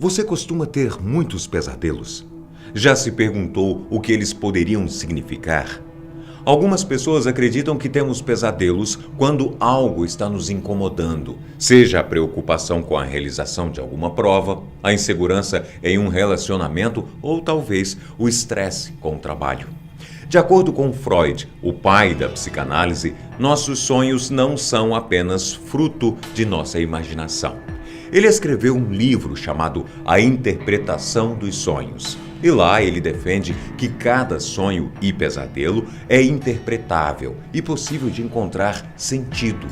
Você costuma ter muitos pesadelos? Já se perguntou o que eles poderiam significar? Algumas pessoas acreditam que temos pesadelos quando algo está nos incomodando, seja a preocupação com a realização de alguma prova, a insegurança em um relacionamento ou talvez o estresse com o trabalho. De acordo com Freud, o pai da psicanálise, nossos sonhos não são apenas fruto de nossa imaginação. Ele escreveu um livro chamado A Interpretação dos Sonhos. E lá ele defende que cada sonho e pesadelo é interpretável e possível de encontrar sentido.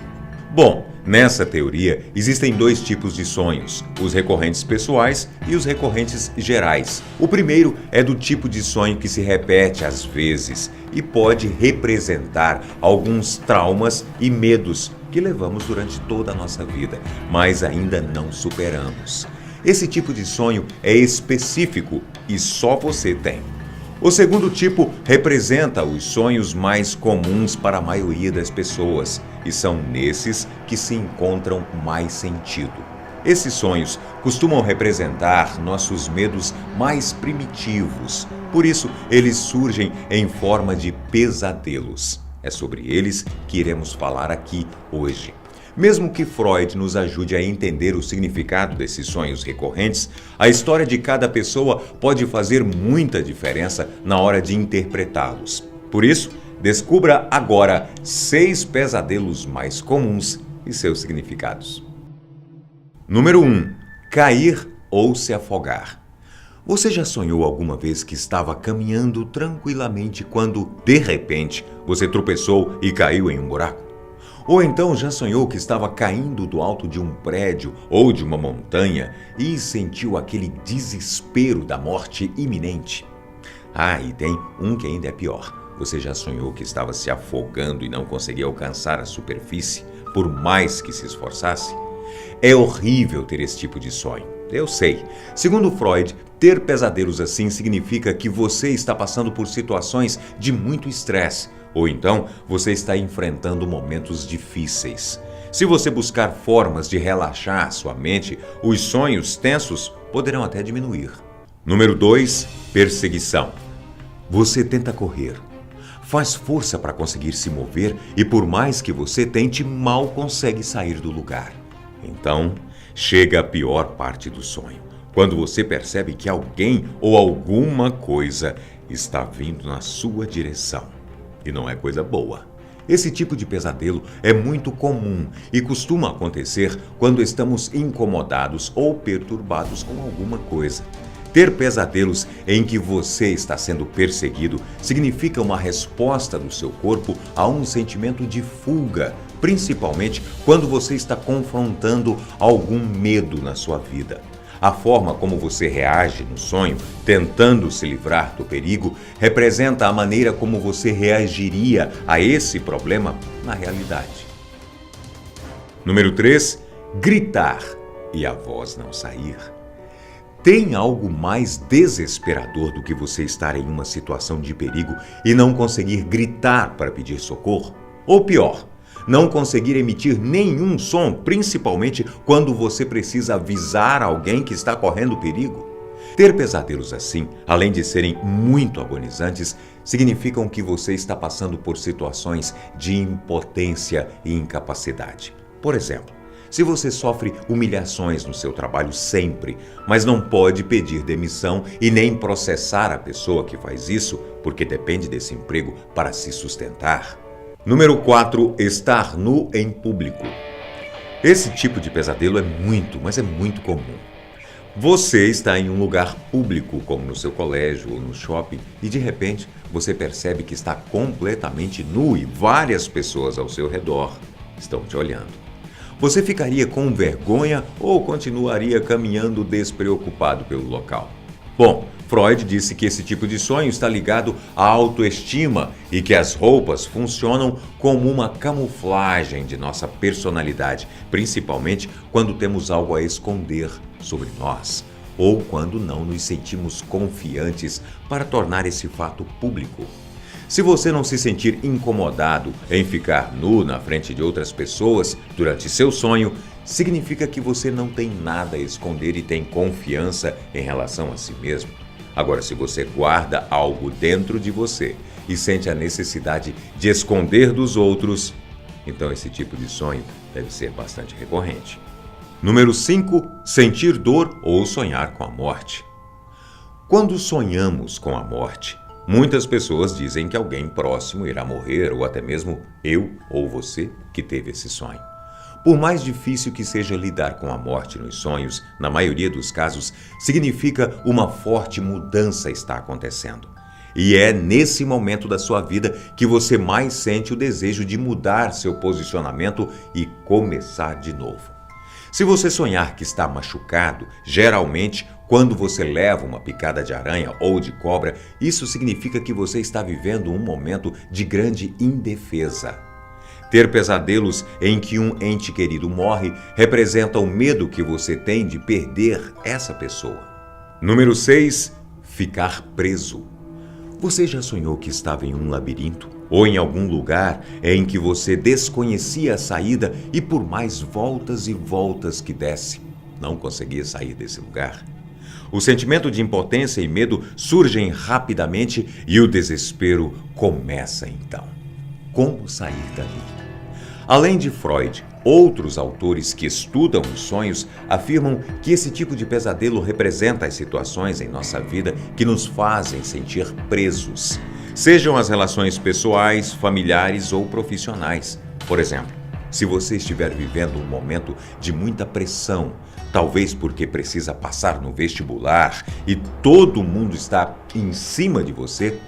Bom, nessa teoria existem dois tipos de sonhos, os recorrentes pessoais e os recorrentes gerais. O primeiro é do tipo de sonho que se repete às vezes e pode representar alguns traumas e medos que levamos durante toda a nossa vida, mas ainda não superamos. Esse tipo de sonho é específico e só você tem. O segundo tipo representa os sonhos mais comuns para a maioria das pessoas e são nesses que se encontram mais sentido. Esses sonhos costumam representar nossos medos mais primitivos, por isso eles surgem em forma de pesadelos. É sobre eles que iremos falar aqui hoje. Mesmo que Freud nos ajude a entender o significado desses sonhos recorrentes, a história de cada pessoa pode fazer muita diferença na hora de interpretá-los. Por isso, descubra agora 6 pesadelos mais comuns e seus significados. Número 1. Cair ou se afogar. Você já sonhou alguma vez que estava caminhando tranquilamente quando, de repente, você tropeçou e caiu em um buraco? Ou então já sonhou que estava caindo do alto de um prédio ou de uma montanha e sentiu aquele desespero da morte iminente? E tem um que ainda é pior. Você já sonhou que estava se afogando e não conseguia alcançar a superfície, por mais que se esforçasse? É horrível ter esse tipo de sonho. Eu sei. Segundo Freud, ter pesadelos assim significa que você está passando por situações de muito estresse, ou então você está enfrentando momentos difíceis. Se você buscar formas de relaxar sua mente, os sonhos tensos poderão até diminuir. Número 2. Perseguição. Você tenta correr. Faz força para conseguir se mover e por mais que você tente, mal consegue sair do lugar. Então, chega a pior parte do sonho, quando você percebe que alguém ou alguma coisa está vindo na sua direção. E não é coisa boa. Esse tipo de pesadelo é muito comum e costuma acontecer quando estamos incomodados ou perturbados com alguma coisa. Ter pesadelos em que você está sendo perseguido significa uma resposta do seu corpo a um sentimento de fuga, principalmente quando você está confrontando algum medo na sua vida. A forma como você reage no sonho, tentando se livrar do perigo, representa a maneira como você reagiria a esse problema na realidade. Número 3. Gritar e a voz não sair. Tem algo mais desesperador do que você estar em uma situação de perigo e não conseguir gritar para pedir socorro? Ou pior, não conseguir emitir nenhum som, principalmente quando você precisa avisar alguém que está correndo perigo? Ter pesadelos assim, além de serem muito agonizantes, significam que você está passando por situações de impotência e incapacidade. Por exemplo, se você sofre humilhações no seu trabalho sempre, mas não pode pedir demissão e nem processar a pessoa que faz isso, porque depende desse emprego para se sustentar. Número 4. Estar nu em público. Esse tipo de pesadelo é muito comum. Você está em um lugar público, como no seu colégio ou no shopping, e de repente você percebe que está completamente nu e várias pessoas ao seu redor estão te olhando. Você ficaria com vergonha ou continuaria caminhando despreocupado pelo local? Bom, Freud disse que esse tipo de sonho está ligado à autoestima e que as roupas funcionam como uma camuflagem de nossa personalidade, principalmente quando temos algo a esconder sobre nós ou quando não nos sentimos confiantes para tornar esse fato público. Se você não se sentir incomodado em ficar nu na frente de outras pessoas durante seu sonho, significa que você não tem nada a esconder e tem confiança em relação a si mesmo. Agora, se você guarda algo dentro de você e sente a necessidade de esconder dos outros, então esse tipo de sonho deve ser bastante recorrente. Número 5. Sentir dor ou sonhar com a morte. Quando sonhamos com a morte, muitas pessoas dizem que alguém próximo irá morrer, ou até mesmo eu ou você que teve esse sonho. Por mais difícil que seja lidar com a morte nos sonhos, na maioria dos casos, significa uma forte mudança está acontecendo. E é nesse momento da sua vida que você mais sente o desejo de mudar seu posicionamento e começar de novo. Se você sonhar que está machucado, geralmente, quando você leva uma picada de aranha ou de cobra, isso significa que você está vivendo um momento de grande indefesa. Ter pesadelos em que um ente querido morre representa o medo que você tem de perder essa pessoa. Número 6. Ficar preso. Você já sonhou que estava em um labirinto? Ou em algum lugar em que você desconhecia a saída e por mais voltas e voltas que desse, não conseguia sair desse lugar? O sentimento de impotência e medo surgem rapidamente e o desespero começa então. Como sair dali? Além de Freud, outros autores que estudam os sonhos afirmam que esse tipo de pesadelo representa as situações em nossa vida que nos fazem sentir presos, sejam as relações pessoais, familiares ou profissionais. Por exemplo, se você estiver vivendo um momento de muita pressão, talvez porque precisa passar no vestibular e todo mundo está em cima de você,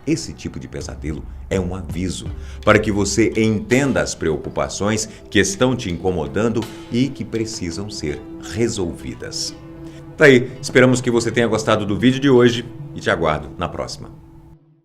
esse tipo de pesadelo é um aviso para que você entenda as preocupações que estão te incomodando e que precisam ser resolvidas. Tá aí, esperamos que você tenha gostado do vídeo de hoje e te aguardo na próxima.